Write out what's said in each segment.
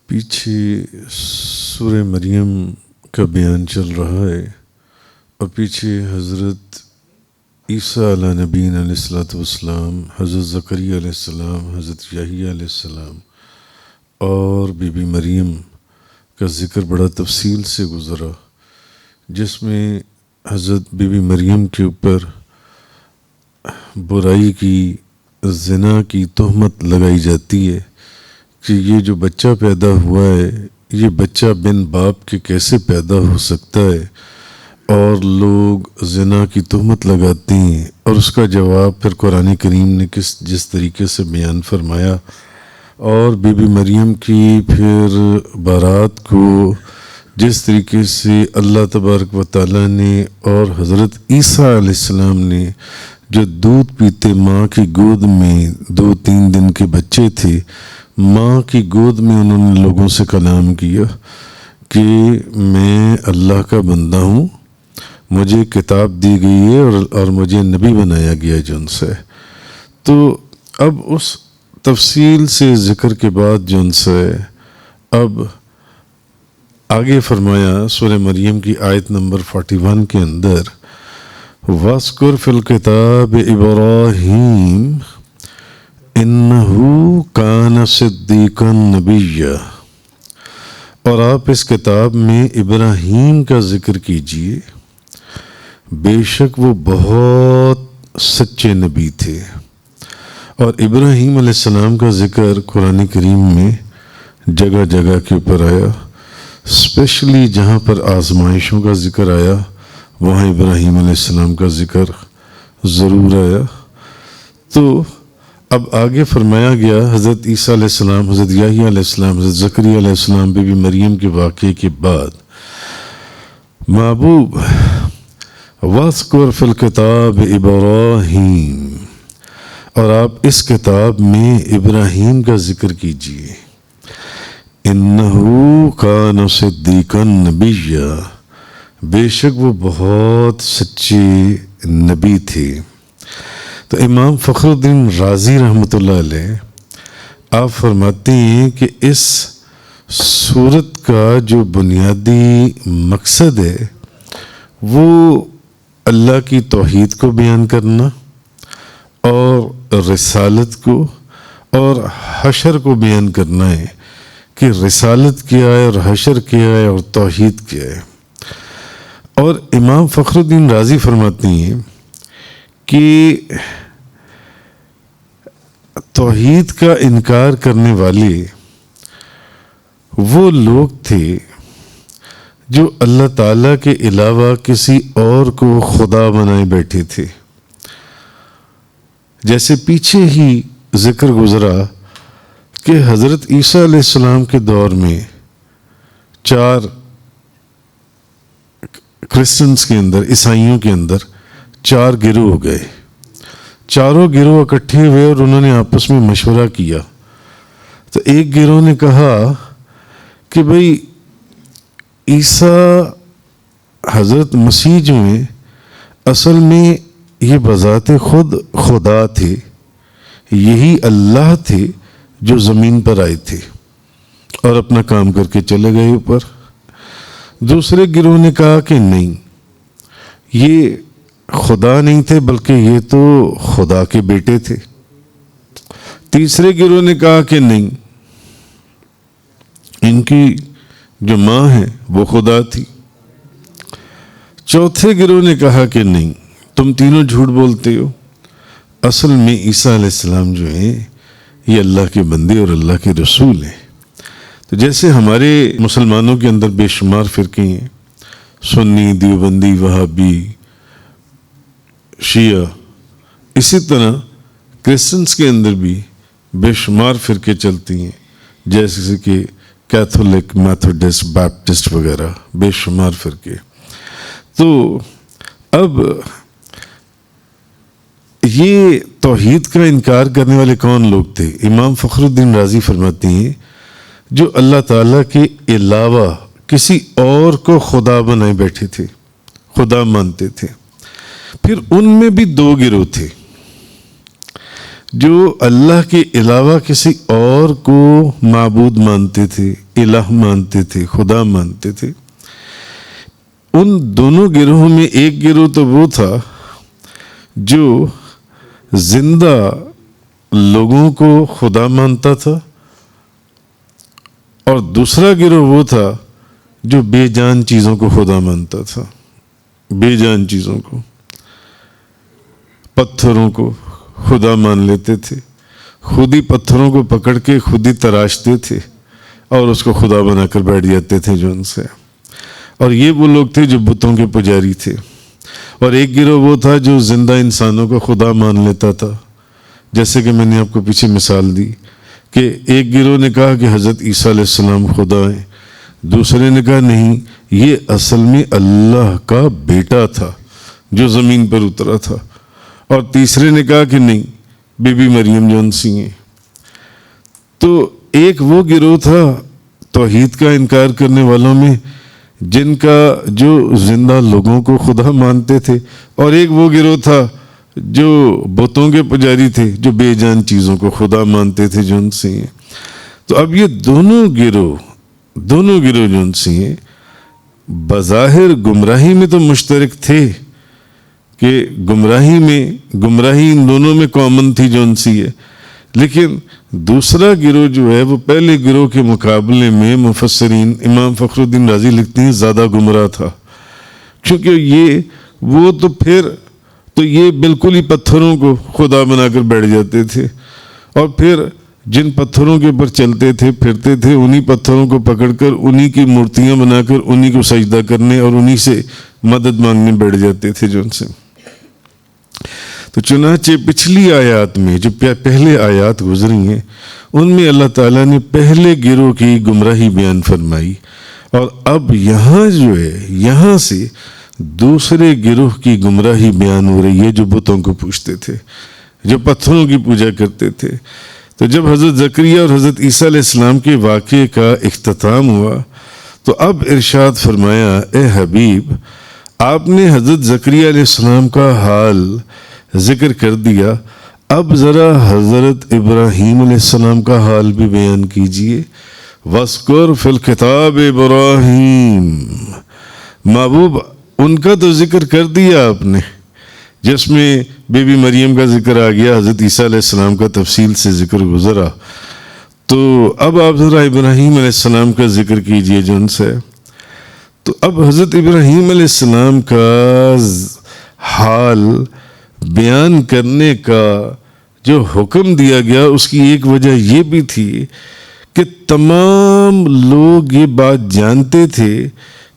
پیچھے سورہ مریم کا بیان چل رہا ہے اور پیچھے حضرت عیسیٰ علیہ نبینا علیہ الصلوۃ والسلام، حضرت زکریا علیہ السلام، حضرت یحییٰ علیہ السلام اور بی بی مریم کا ذکر بڑا تفصیل سے گزرا، جس میں حضرت بی بی مریم کے اوپر برائی کی، زنا کی تہمت لگائی جاتی ہے کہ یہ جو بچہ پیدا ہوا ہے یہ بچہ بن باپ کے کیسے پیدا ہو سکتا ہے، اور لوگ زنا کی تہمت لگاتے ہیں، اور اس کا جواب پھر قرآن کریم نے جس طریقے سے بیان فرمایا، اور بی بی مریم کی پھر بارات کو جس طریقے سے اللہ تبارک و تعالیٰ نے اور حضرت عیسیٰ علیہ السلام نے جو دودھ پیتے ماں کی گود میں 2-3 دن کے بچے تھے، ماں کی گود میں انہوں نے لوگوں سے کلام کیا کہ میں اللہ کا بندہ ہوں، مجھے کتاب دی گئی ہے اور مجھے نبی بنایا گیا ہے جن سے۔ تو اب اس تفصیل سے ذکر کے بعد جن سے اب آگے فرمایا سورہ مریم کی آیت نمبر 41 کے اندر، وَاذْكُرْ فِي الْكِتَابِ إِبْرَاهِيمَ إِنَّهُ كَانَ صِدِّيقًا نَبِيًّا، اور آپ اس کتاب میں ابراہیم کا ذکر کیجئے، بے شک وہ بہت سچے نبی تھے۔ اور ابراہیم علیہ السلام کا ذکر قرآن کریم میں جگہ جگہ کے اوپر آیا، اسپیشلی جہاں پر آزمائشوں کا ذکر آیا وہاں ابراہیم علیہ السلام کا ذکر ضرور آیا۔ تو اب آگے فرمایا گیا حضرت عیسیٰ علیہ السلام، حضرت یحییٰ علیہ السلام، حضرت زکریا علیہ السلام، بی بی مریم کے واقعے کے بعد، محبوب وَاذْكُرْ فِي الْكِتَابِ إِبْرَاهِيمَ، اور آپ اس کتاب میں ابراہیم کا ذکر کیجئے، إِنَّهُ كَانَ صِدِّيقًا نَبِيًّا، بے شک وہ بہت سچے نبی تھے۔ تو امام فخر الدین رازی رحمۃ اللہ علیہ آپ فرماتے ہیں کہ اس سورت کا جو بنیادی مقصد ہے وہ اللہ کی توحید کو بیان کرنا اور رسالت کو اور حشر کو بیان کرنا ہے کہ رسالت کیا ہے اور حشر کیا ہے اور توحید کیا ہے۔ اور امام فخر الدین رازی فرماتے ہیں کہ توحید کا انکار کرنے والے وہ لوگ تھے جو اللہ تعالیٰ کے علاوہ کسی اور کو خدا بنائے بیٹھے تھے۔ جیسے پیچھے ہی ذکر گزرا کہ حضرت عیسیٰ علیہ السلام کے دور میں 4 کرسچنز کے اندر، عیسائیوں کے اندر 4 گروہ ہو گئے، چاروں گروہ اکٹھے ہوئے اور انہوں نے آپس میں مشورہ کیا۔ تو ایک گروہ نے کہا کہ بھئی عیسیٰ حضرت مسیح جو ہیں اصل میں یہ بذات خود خدا تھے، یہی اللہ تھے جو زمین پر آئے تھے اور اپنا کام کر کے چلے گئے اوپر۔ دوسرے گروہ نے کہا کہ نہیں، یہ خدا نہیں تھے بلکہ یہ تو خدا کے بیٹے تھے۔ تیسرے گروہ نے کہا کہ نہیں، ان کی جو ماں ہے وہ خدا تھی۔ چوتھے گروہ نے کہا کہ نہیں، تم تینوں جھوٹ بولتے ہو، اصل میں عیسیٰ علیہ السلام جو ہیں یہ اللہ کے بندے اور اللہ کے رسول ہیں۔ تو جیسے ہمارے مسلمانوں کے اندر بے شمار فرقے ہیں، سنی، دیوبندی، وہابی، شیعہ، اسی طرح کرسچنس کے اندر بھی بے شمار فرقے چلتی ہیں، جیسے کہ کیتھولک، میتھوڈسٹ، بیپٹسٹ وغیرہ، بے شمار فرقے۔ تو اب یہ توحید کا انکار کرنے والے کون لوگ تھے؟ امام فخر الدین رازی فرماتے ہیں جو اللہ تعالیٰ کے علاوہ کسی اور کو خدا بنائے بیٹھے تھے، خدا مانتے تھے۔ پھر ان میں بھی 2 گروہ تھے جو اللہ کے علاوہ کسی اور کو معبود مانتے تھے، الہ مانتے تھے، خدا مانتے تھے۔ ان دونوں گروہوں میں ایک گروہ تو وہ تھا جو زندہ لوگوں کو خدا مانتا تھا، اور دوسرا گروہ وہ تھا جو بے جان چیزوں کو خدا مانتا تھا، بے جان چیزوں کو، پتھروں کو خدا مان لیتے تھے، خود ہی پتھروں کو پکڑ کے خود ہی تراشتے تھے اور اس کو خدا بنا کر بیٹھ جاتے تھے جو ان سے۔ اور یہ وہ لوگ تھے جو بتوں کے پجاری تھے۔ اور ایک گروہ وہ تھا جو زندہ انسانوں کو خدا مان لیتا تھا، جیسے کہ میں نے آپ کو پیچھے مثال دی کہ ایک گروہ نے کہا کہ حضرت عیسیٰ علیہ السلام خدا ہیں، دوسرے نے کہا نہیں، یہ اصل میں اللہ کا بیٹا تھا جو زمین پر اترا تھا، اور تیسرے نے کہا کہ نہیں، بی بی مریم جو ان سی ہیں۔ تو ایک وہ گروہ تھا توحید کا انکار کرنے والوں میں جن کا جو زندہ لوگوں کو خدا مانتے تھے، اور ایک وہ گروہ تھا جو بتوں کے پجاری تھے، جو بے جان چیزوں کو خدا مانتے تھے جو ان سے ہیں۔ تو اب یہ دونوں گروہ جو ان سے ہیں بظاہر گمراہی میں تو مشترک تھے، کہ گمراہی ان دونوں میں کامن تھی جو ان سی ہے، لیکن دوسرا گروہ جو ہے وہ پہلے گروہ کے مقابلے میں مفسرین امام فخر الدین رازی لکھتے ہیں زیادہ گمراہ تھا، کیونکہ یہ بالکل ہی پتھروں کو خدا بنا کر بیٹھ جاتے تھے، اور پھر جن پتھروں کے اوپر چلتے تھے پھرتے تھے انہی پتھروں کو پکڑ کر انہی کی مورتیاں بنا کر انہی کو سجدہ کرنے اور انہی سے مدد مانگنے بیٹھ جاتے تھے جو ان سے۔ تو چنانچہ پچھلی آیات میں جو پہلے آیات گزری ہیں ان میں اللہ تعالیٰ نے پہلے گروہ کی گمراہی بیان فرمائی، اور اب یہاں سے دوسرے گروہ کی گمراہی بیان ہو رہی ہے جو بتوں کو پوجتے تھے، جو پتھروں کی پوجا کرتے تھے۔ تو جب حضرت زکریا اور حضرت عیسیٰ علیہ السلام کے واقعے کا اختتام ہوا تو اب ارشاد فرمایا، اے حبیب آپ نے حضرت زکریا علیہ السلام کا حال ذکر کر دیا، اب ذرا حضرت ابراہیم علیہ السلام کا حال بھی بیان کیجئے۔ وَاذْكُرْ فِي الْكِتَابِ ابراہیم، محبوب ان کا تو ذکر کر دیا آپ نے، جس میں بی بی مریم کا ذکر آ گیا، حضرت عیسیٰ علیہ السلام کا تفصیل سے ذکر گزرا، تو اب آپ ذرا ابراہیم علیہ السلام کا ذکر کیجئے جو ان سے۔ تو اب حضرت ابراہیم علیہ السلام کا حال بیان کرنے کا جو حکم دیا گیا اس کی ایک وجہ یہ بھی تھی کہ تمام لوگ یہ بات جانتے تھے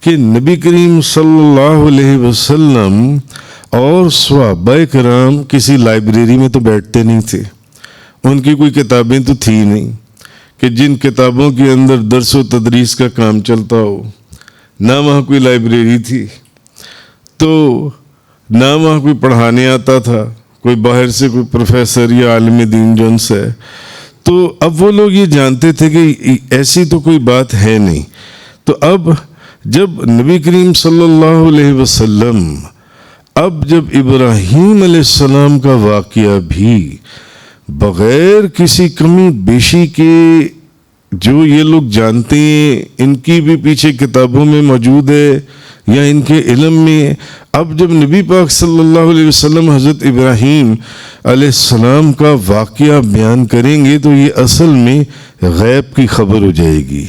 کہ نبی کریم صلی اللہ علیہ وسلم اور صحابہ کرام کسی لائبریری میں تو بیٹھتے نہیں تھے، ان کی کوئی کتابیں تو تھی نہیں کہ جن کتابوں کے اندر درس و تدریس کا کام چلتا ہو، نہ وہاں کوئی لائبریری تھی، تو نہ وہاں کوئی پڑھانے آتا تھا، کوئی باہر سے کوئی پروفیسر یا عالم دین جو ان سے۔ تو اب وہ لوگ یہ جانتے تھے کہ ایسی تو کوئی بات ہے نہیں۔ تو اب جب نبی کریم صلی اللہ علیہ وسلم جب ابراہیم علیہ السلام کا واقعہ بھی بغیر کسی کمی بیشی کے جو یہ لوگ جانتے ہیں، ان کی بھی پیچھے کتابوں میں موجود ہے یا ان کے علم میں، اب جب نبی پاک صلی اللہ علیہ وسلم حضرت ابراہیم علیہ السلام کا واقعہ بیان کریں گے تو یہ اصل میں غیب کی خبر ہو جائے گی،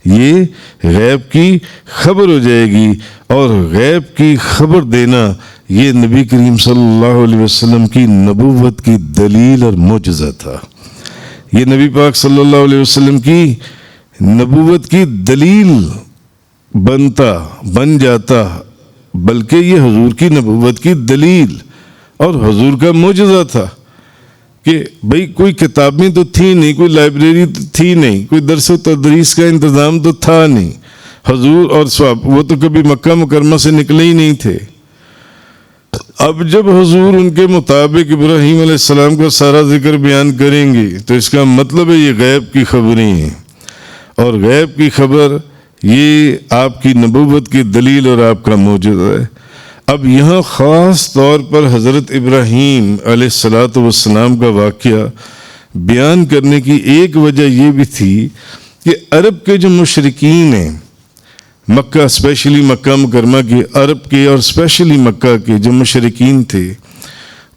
یہ غیب کی خبر ہو جائے گی، اور غیب کی خبر دینا یہ نبی کریم صلی اللہ علیہ وسلم کی نبوت کی دلیل اور معجزہ تھا۔ یہ نبی پاک صلی اللہ علیہ وسلم کی نبوت کی دلیل بن جاتا، بلکہ یہ حضور کی نبوت کی دلیل اور حضور کا معجزہ تھا کہ بھئی کوئی کتابیں تو تھی نہیں، کوئی لائبریری تو تھی نہیں، کوئی درس و تدریس کا انتظام تو تھا نہیں، حضور اور صحابہ وہ تو کبھی مکہ مکرمہ سے نکلے ہی نہیں تھے۔ اب جب حضور ان کے مطابق ابراہیم علیہ السلام کا سارا ذکر بیان کریں گے تو اس کا مطلب ہے یہ غیب کی خبریں ہیں، اور غیب کی خبر یہ آپ کی نبوت کی دلیل اور آپ کا معجزہ ہے۔ اب یہاں خاص طور پر حضرت ابراہیم علیہ السلام کا واقعہ بیان کرنے کی ایک وجہ یہ بھی تھی کہ عرب کے جو مشرکین ہیں، مکہ اسپیشلی مکہ مکرمہ کے، عرب کے اور اسپیشلی مکہ کے جو مشرکین تھے،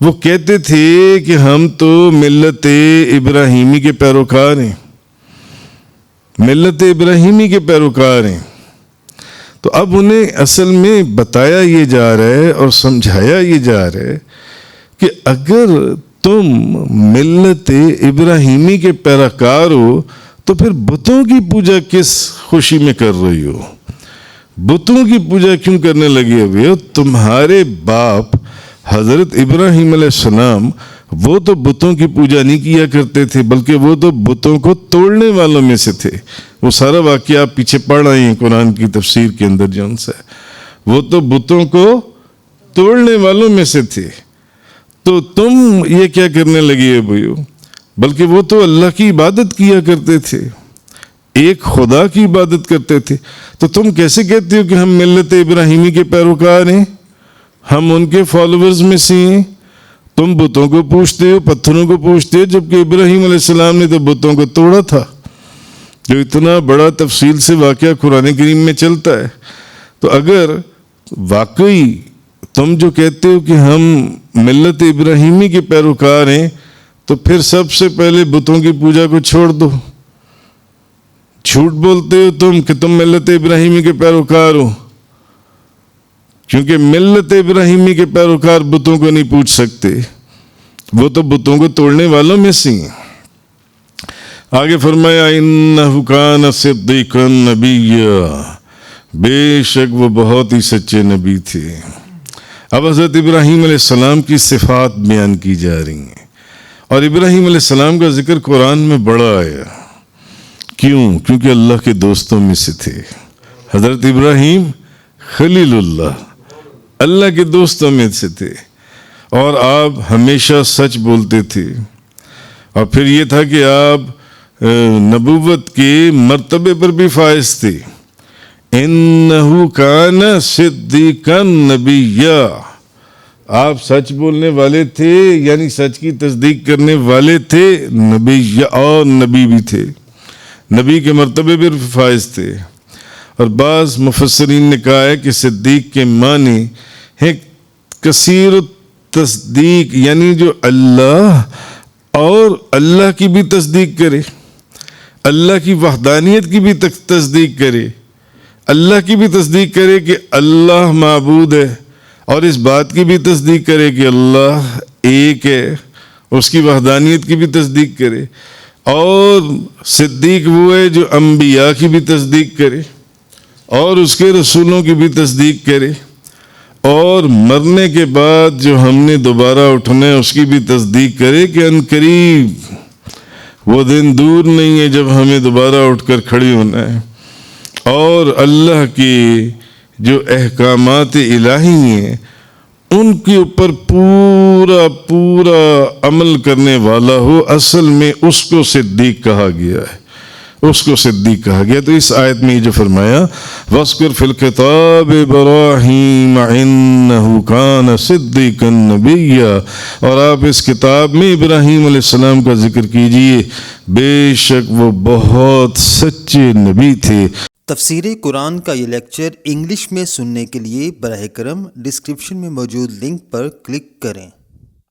وہ کہتے تھے کہ ہم تو ملت ابراہیمی کے پیروکار ہیں، ملت ابراہیمی کے پیروکار ہیں۔ تو اب انہیں اصل میں بتایا یہ جا رہا ہے اور سمجھایا یہ جا رہا ہے کہ اگر تم ملت ابراہیمی کے پیروکار ہو تو پھر بتوں کی پوجا کس خوشی میں کر رہی ہو؟ بتوں کی پوجا کیوں کرنے لگے ہوئے ہو؟ تمہارے باپ حضرت ابراہیم علیہ السلام وہ تو بتوں کی پوجا نہیں کیا کرتے تھے، بلکہ وہ تو بتوں کو توڑنے والوں میں سے تھے۔ وہ سارا واقعہ آپ پیچھے پڑھ آئے ہیں قرآن کی تفسیر کے اندر جو ان سے، وہ تو بتوں کو توڑنے والوں میں سے تھے۔ تو تم یہ کیا کرنے لگے ہو؟ بلکہ وہ تو اللہ کی عبادت کیا کرتے تھے، ایک خدا کی عبادت کرتے تھے۔ تو تم کیسے کہتے ہو کہ ہم ملت ابراہیمی کے پیروکار ہیں، ہم ان کے فالوورز میں سے ہیں؟ تم بتوں کو پوجتے ہو، پتھروں کو پوجتے ہو، جبکہ ابراہیم علیہ السلام نے تو بتوں کو توڑا تھا، جو اتنا بڑا تفصیل سے واقعہ قرآن کریم میں چلتا ہے۔ تو اگر واقعی تم جو کہتے ہو کہ ہم ملت ابراہیمی کے پیروکار ہیں، تو پھر سب سے پہلے بتوں کی پوجا کو چھوڑ دو۔ جھوٹ بولتے ہو تم کہ تم ملت ابراہیمی کے پیروکار ہو، کیونکہ ملت ابراہیمی کے پیروکار بتوں کو نہیں پوچھ سکتے، وہ تو بتوں کو توڑنے والوں میں سے ہیں۔ آگے فرمایا انہ کان صدیقا نبیا، بے شک وہ بہت ہی سچے نبی تھے۔ اب حضرت ابراہیم علیہ السلام کی صفات بیان کی جا رہی ہیں، اور ابراہیم علیہ السلام کا ذکر قرآن میں بڑا آیا۔ کیوں؟ کیونکہ اللہ کے دوستوں میں سے تھے۔ حضرت ابراہیم خلیل اللہ، اللہ کے دوستوں میں سے تھے، اور آپ ہمیشہ سچ بولتے تھے۔ اور پھر یہ تھا کہ آپ نبوت کے مرتبے پر بھی فائز تھے۔ انہو کان صدیقا نبیا، آپ سچ بولنے والے تھے، یعنی سچ کی تصدیق کرنے والے تھے، نبی اور نبی بھی تھے، نبی کے مرتبے پر فائز تھے۔ اور بعض مفسرین نے کہا ہے کہ صدیق کے معنی ہے کثیر تصدیق، یعنی جو اللہ اور اللہ کی بھی تصدیق کرے، اللہ کی وحدانیت کی بھی تصدیق کرے، اللہ کی بھی تصدیق کرے کہ اللہ معبود ہے، اور اس بات کی بھی تصدیق کرے کہ اللہ ایک ہے، اس کی وحدانیت کی بھی تصدیق کرے۔ اور صدیق وہ ہے جو انبیاء کی بھی تصدیق کرے اور اس کے رسولوں کی بھی تصدیق کرے، اور مرنے کے بعد جو ہم نے دوبارہ اٹھنا ہے اس کی بھی تصدیق کرے کہ عنقریب وہ دن دور نہیں ہے جب ہمیں دوبارہ اٹھ کر کھڑی ہونا ہے۔ اور اللہ کے جو احکامات الہی ہیں ان کے اوپر پورا عمل کرنے والا ہو، اصل میں اس کو صدیق کہا گیا ہے، اس کو صدیق کہا گیا۔ تو اس آیت میں یہ جو فرمایا وَاذْكُرْ فِي الْكِتَابِ إِبْرَاهِيمَ إِنَّهُ كَانَ صِدِّيقًا نَبِيًّا، اور آپ اس کتاب میں ابراہیم علیہ السلام کا ذکر کیجئے، بے شک وہ بہت سچے نبی تھے۔ تفسیر قرآن کا یہ لیکچر انگلش میں سننے کے لیے براہ کرم ڈسکرپشن میں موجود لنک پر کلک کریں۔